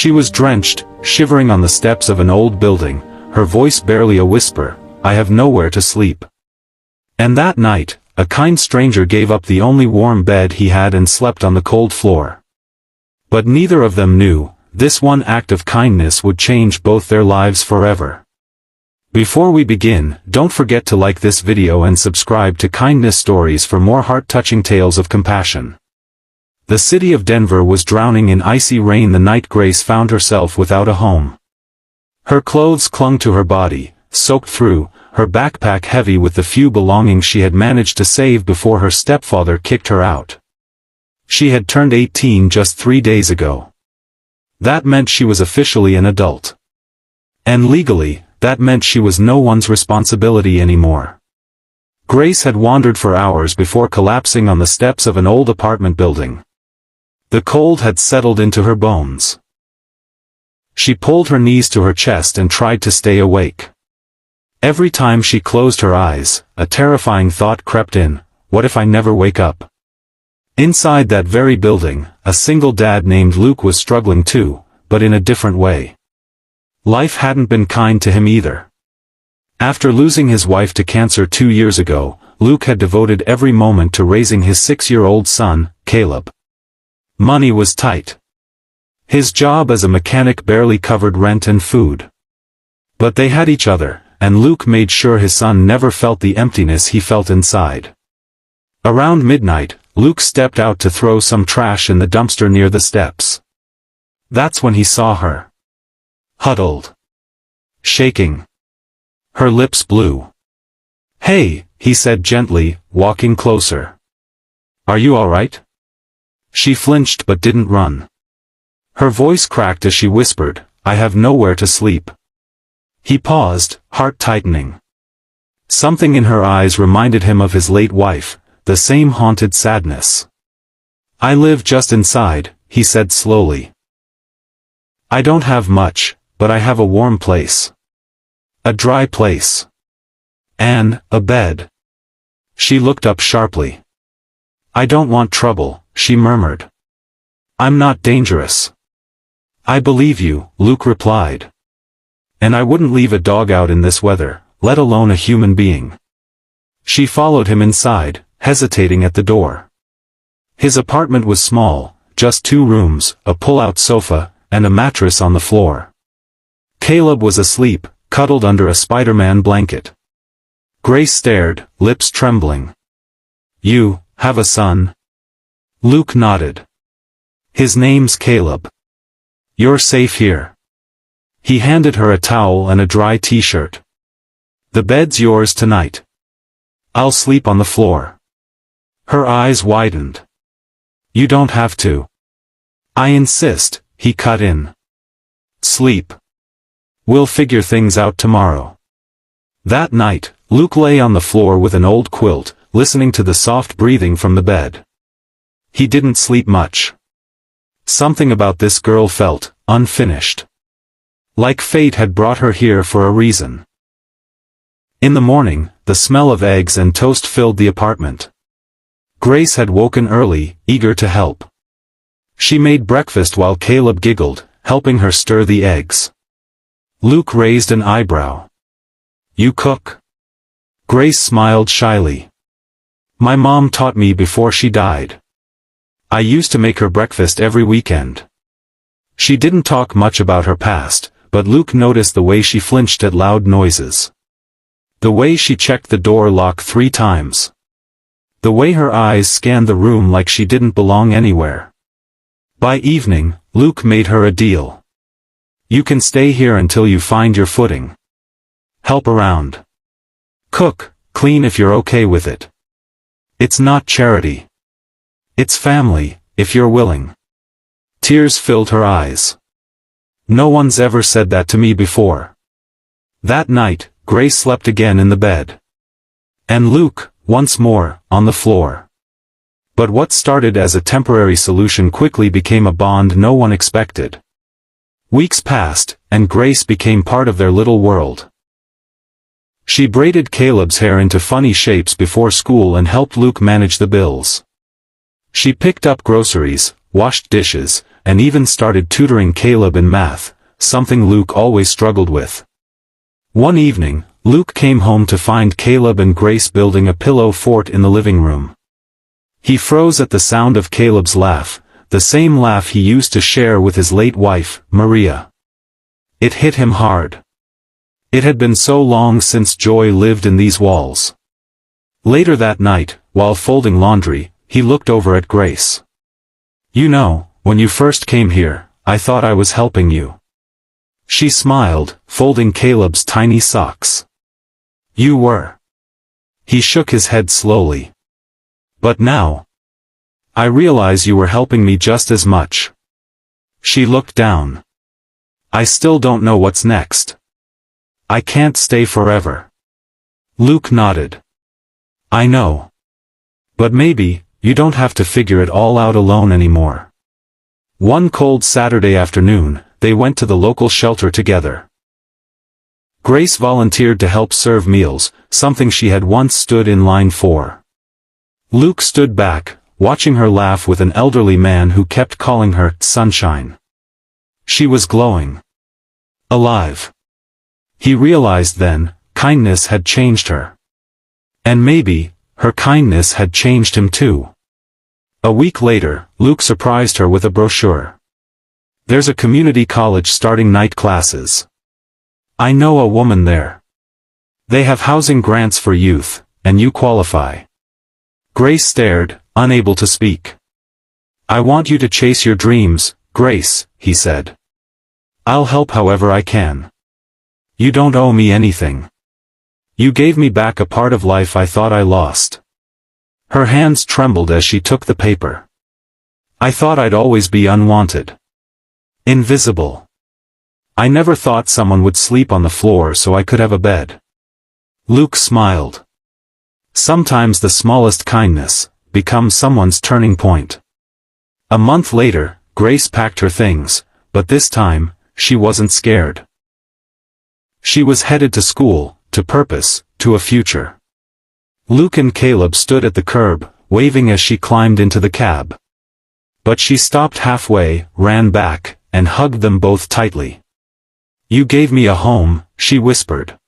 She was drenched, shivering on the steps of an old building, her voice barely a whisper, "I have nowhere to sleep." And that night, a kind stranger gave up the only warm bed he had and slept on the cold floor. But neither of them knew, this one act of kindness would change both their lives forever. Before we begin, don't forget to like this video and subscribe to Kindness Stories for more heart-touching tales of compassion. The city of Denver was drowning in icy rain the night Grace found herself without a home. Her clothes clung to her body, soaked through, her backpack heavy with the few belongings she had managed to save before her stepfather kicked her out. She had turned 18 just 3 days ago. That meant she was officially an adult. And legally, that meant she was no one's responsibility anymore. Grace had wandered for hours before collapsing on the steps of an old apartment building. The cold had settled into her bones. She pulled her knees to her chest and tried to stay awake. Every time she closed her eyes, a terrifying thought crept in, what if I never wake up? Inside that very building, a single dad named Luke was struggling too, but in a different way. Life hadn't been kind to him either. After losing his wife to cancer 2 years ago, Luke had devoted every moment to raising his 6-year-old son, Caleb. Money was tight. His job as a mechanic barely covered rent and food. But they had each other, and Luke made sure his son never felt the emptiness he felt inside. Around midnight, Luke stepped out to throw some trash in the dumpster near the steps. That's when he saw her. Huddled. Shaking. Her lips blue. "Hey," he said gently, walking closer. "Are you all right?" She flinched but didn't run. Her voice cracked as she whispered, "I have nowhere to sleep." He paused, heart tightening. Something in her eyes reminded him of his late wife, the same haunted sadness. "I live just inside," he said slowly. "I don't have much, but I have a warm place. A dry place. And a bed." She looked up sharply. "I don't want trouble," she murmured. "I'm not dangerous." "I believe you," Luke replied. "And I wouldn't leave a dog out in this weather, let alone a human being." She followed him inside, hesitating at the door. His apartment was small, just 2 rooms, a pull-out sofa, and a mattress on the floor. Caleb was asleep, cuddled under a Spider-Man blanket. Grace stared, lips trembling. "You have a son?" Luke nodded. "His name's Caleb. You're safe here." He handed her a towel and a dry t-shirt. "The bed's yours tonight. I'll sleep on the floor." Her eyes widened. "You don't have to." "I insist," he cut in. "Sleep. We'll figure things out tomorrow." That night, Luke lay on the floor with an old quilt, listening to the soft breathing from the bed. He didn't sleep much. Something about this girl felt unfinished. Like fate had brought her here for a reason. In the morning, the smell of eggs and toast filled the apartment. Grace had woken early, eager to help. She made breakfast while Caleb giggled, helping her stir the eggs. Luke raised an eyebrow. "You cook?" Grace smiled shyly. "My mom taught me before she died. I used to make her breakfast every weekend." She didn't talk much about her past, but Luke noticed the way she flinched at loud noises. The way she checked the door lock 3 times. The way her eyes scanned the room like she didn't belong anywhere. By evening, Luke made her a deal. "You can stay here until you find your footing. Help around. Cook, clean if you're okay with it. It's not charity. It's family, if you're willing." Tears filled her eyes. "No one's ever said that to me before." That night, Grace slept again in the bed. And Luke, once more, on the floor. But what started as a temporary solution quickly became a bond no one expected. Weeks passed, and Grace became part of their little world. She braided Caleb's hair into funny shapes before school and helped Luke manage the bills. She picked up groceries, washed dishes, and even started tutoring Caleb in math, something Luke always struggled with. One evening, Luke came home to find Caleb and Grace building a pillow fort in the living room. He froze at the sound of Caleb's laugh, the same laugh he used to share with his late wife, Maria. It hit him hard. It had been so long since joy lived in these walls. Later that night, while folding laundry, he looked over at Grace. "You know, when you first came here, I thought I was helping you." She smiled, folding Caleb's tiny socks. "You were." He shook his head slowly. "But now, I realize you were helping me just as much." She looked down. "I still don't know what's next. I can't stay forever." Luke nodded. "I know. But maybe, you don't have to figure it all out alone anymore." One cold Saturday afternoon, they went to the local shelter together. Grace volunteered to help serve meals, something she had once stood in line for. Luke stood back, watching her laugh with an elderly man who kept calling her Sunshine. She was glowing. Alive. He realized then, kindness had changed her. And maybe, her kindness had changed him too. A week later, Luke surprised her with a brochure. "There's a community college starting night classes. I know a woman there. They have housing grants for youth, and you qualify." Grace stared, unable to speak. "I want you to chase your dreams, Grace," he said. "I'll help however I can. You don't owe me anything. You gave me back a part of life I thought I lost." Her hands trembled as she took the paper. "I thought I'd always be unwanted. Invisible. I never thought someone would sleep on the floor so I could have a bed." Luke smiled. Sometimes the smallest kindness becomes someone's turning point. A month later, Grace packed her things, but this time, she wasn't scared. She was headed to school, to purpose, to a future. Luke and Caleb stood at the curb, waving as she climbed into the cab. But she stopped halfway, ran back, and hugged them both tightly. "You gave me a home," she whispered.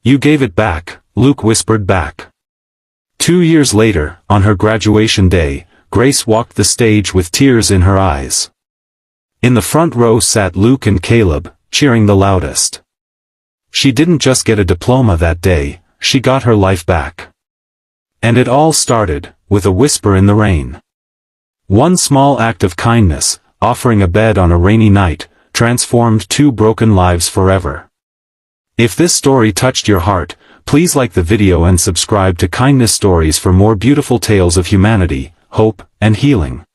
"You gave it back," Luke whispered back. 2 years later, on her graduation day, Grace walked the stage with tears in her eyes. In the front row sat Luke and Caleb, cheering the loudest. She didn't just get a diploma that day, she got her life back. And it all started, with a whisper in the rain. One small act of kindness, offering a bed on a rainy night, transformed 2 broken lives forever. If this story touched your heart, please like the video and subscribe to Kindness Stories for more beautiful tales of humanity, hope, and healing.